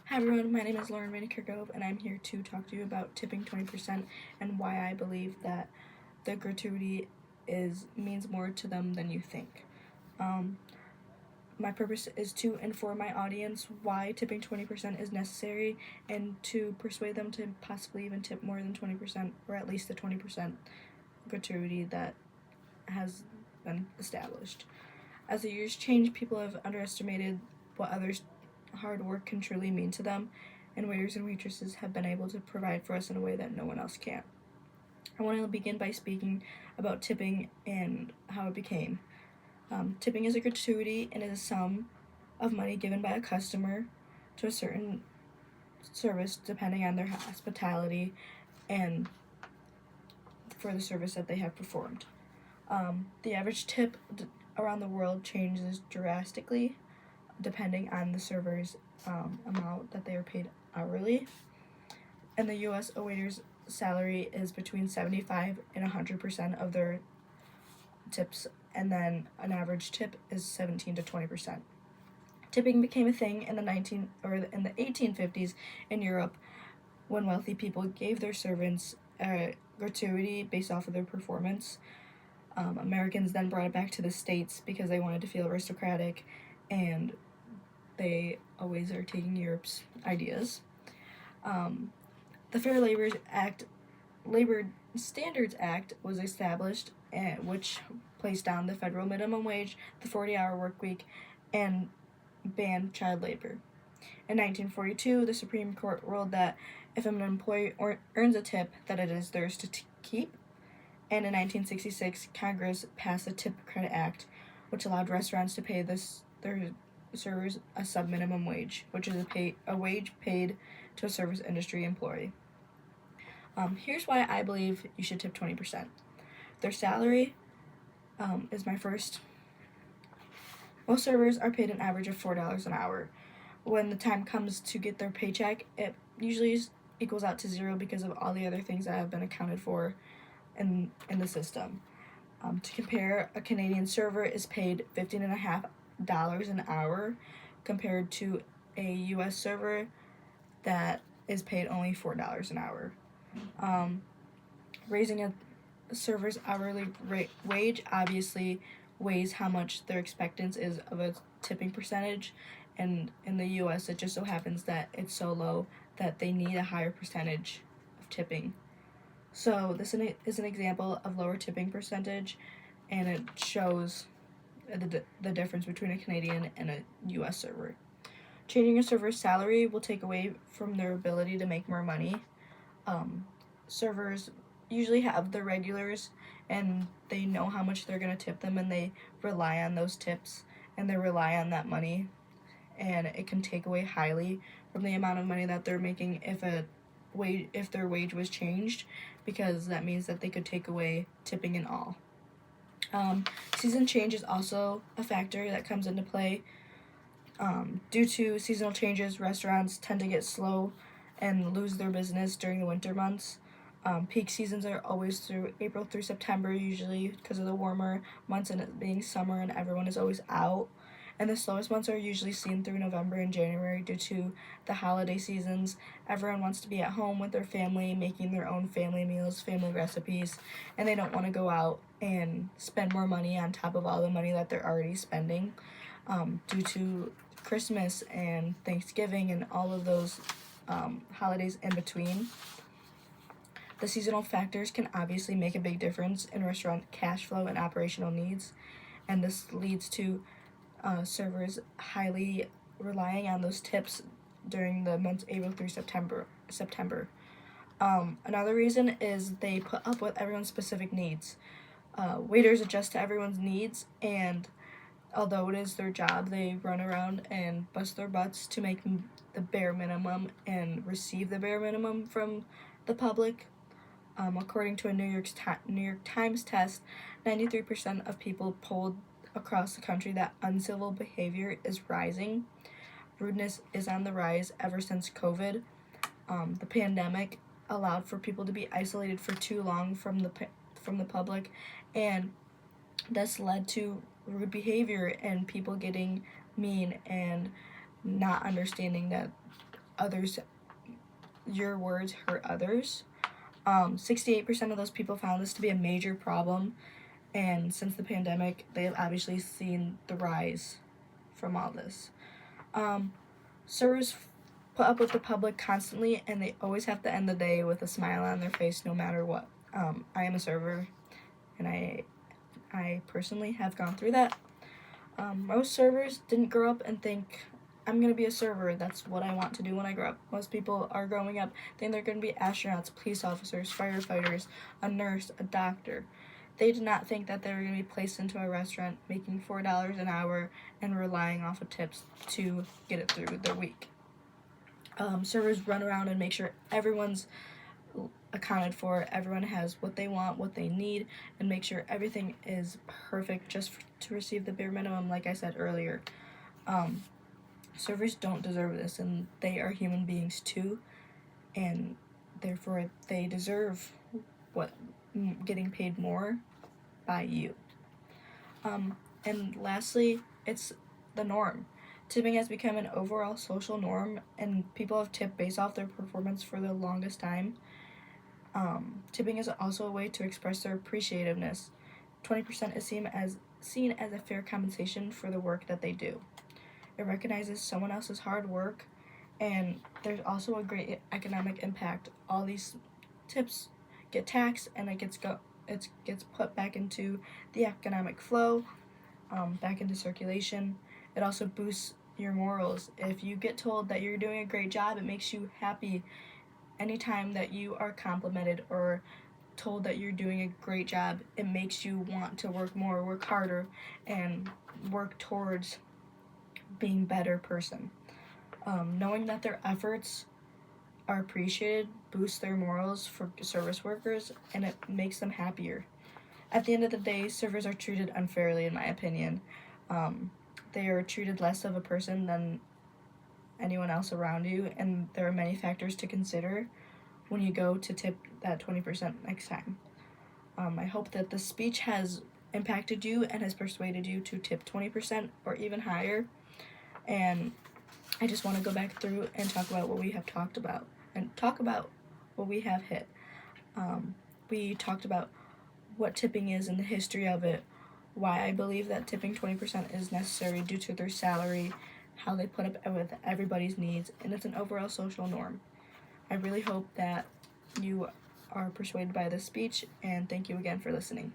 Hi everyone, my name is Lauren Manicure-Gove, and I'm here to talk to you about tipping 20% and why I believe that the gratuity means more to them than you think. My purpose is to inform my audience why tipping 20% is necessary and to persuade them to possibly even tip more than 20% or at least the 20% gratuity that has been established. As the years change, people have underestimated what others' hard work can truly mean to them, and waiters and waitresses have been able to provide for us in a way that no one else can. I want to begin by speaking about tipping and how it became. Tipping is a gratuity and is a sum of money given by a customer to a certain service depending on their hospitality and for the service that they have performed. The average tip around the world changes drastically depending on the server's amount that they are paid hourly. In the US, a waiter's salary is between 75 and 100% of their tips, and then an average tip is 17 to 20%. Tipping became a thing in the 1850s in Europe when wealthy people gave their servants a gratuity based off of their performance. Americans then brought it back to the States because they wanted to feel aristocratic, and they always are taking Europe's ideas. The Fair Labor Standards Act was established, which placed down the federal minimum wage, the 40-hour work week, and banned child labor. In 1942, the Supreme Court ruled that if an employee earns a tip, that it is theirs to keep. And in 1966, Congress passed the Tip Credit Act, which allowed restaurants to pay their servers a sub-minimum wage, which is a wage paid to a service industry employee. Here's why I believe you should tip 20%. Their salary is my first. Most servers are paid an average of $4 an hour. When the time comes to get their paycheck, it usually equals out to zero because of all the other things that have been accounted for in the system. To compare, a Canadian server is paid $15.50 an hour compared to a US server that is paid only $4 an hour. Raising a server's hourly wage obviously weighs how much their expectance is of a tipping percentage, and in the US it just so happens that it's so low that they need a higher percentage of tipping. So this is an example of lower tipping percentage, and it shows the difference between a Canadian and a US server. Changing a server's salary will take away from their ability to make more money. Servers usually have their regulars, and they know how much they're going to tip them, and they rely on those tips, and they rely on that money, and it can take away highly from the amount of money that they're making if their wage was changed, because that means that they could take away tipping and all. Season change is also a factor that comes into play. Due to seasonal changes, restaurants tend to get slow and lose their business during the winter months. Peak seasons are always through April through September, usually because of the warmer months and it being summer and everyone is always out. And the slowest months are usually seen through November and January due to the holiday seasons. Everyone wants to be at home with their family, making their own family meals, family recipes, and they don't want to go out and spend more money on top of all the money that they're already spending due to Christmas and Thanksgiving and all of those holidays in between. The seasonal factors can obviously make a big difference in restaurant cash flow and operational needs, and this leads to servers highly relying on those tips during the months April through September. Another reason is they put up with everyone's specific needs. Waiters adjust to everyone's needs, and although it is their job, they run around and bust their butts to make the bare minimum and receive the bare minimum from the public. According to a New York Times test, 93% of people polled across the country that uncivil behavior is rising. Rudeness is on the rise ever since COVID. The pandemic allowed for people to be isolated for too long from the public, and this led to rude behavior and people getting mean and not understanding that your words hurt others. 68% of those people found this to be a major problem, and since the pandemic, they have obviously seen the rise from all this. Servers put up with the public constantly, and they always have to end the day with a smile on their face no matter what. I am a server, and I personally have gone through that. Most servers didn't grow up and think, I'm going to be a server, that's what I want to do when I grow up. Most people are growing up thinking they're going to be astronauts, police officers, firefighters, a nurse, a doctor. They did not think that they were going to be placed into a restaurant making $4 an hour and relying off of tips to get it through their week. Servers run around and make sure everyone's accounted for, everyone has what they want, what they need, and make sure everything is perfect just to receive the bare minimum, like I said earlier. Servers don't deserve this, and they are human beings too, and therefore they deserve getting paid more by you. And lastly, it's the norm. Tipping has become an overall social norm, and people have tipped based off their performance for the longest time. Tipping is also a way to express their appreciativeness. 20% is seen as a fair compensation for the work that they do. It recognizes someone else's hard work, and there's also a great economic impact. All these tips get taxed, and it gets put back into the economic flow, back into circulation. It also boosts your morals. If you get told that you're doing a great job, it makes you happy. Anytime that you are complimented or told that you're doing a great job, it makes you want to work more, work harder, and work towards being a better person. Knowing that their efforts are appreciated boosts their morals for service workers, and it makes them happier. At the end of the day, servers are treated unfairly, in my opinion. They are treated less of a person than anyone else around you, and there are many factors to consider when you go to tip that 20% next time. I hope that this speech has impacted you and has persuaded you to tip 20% or even higher. And I just want to go back through and talk about what we have talked about and talk about what we have hit. We talked about what tipping is and the history of it, why I believe that tipping 20% is necessary due to their salary, how they put up with everybody's needs, and it's an overall social norm. I really hope that you are persuaded by this speech, and thank you again for listening.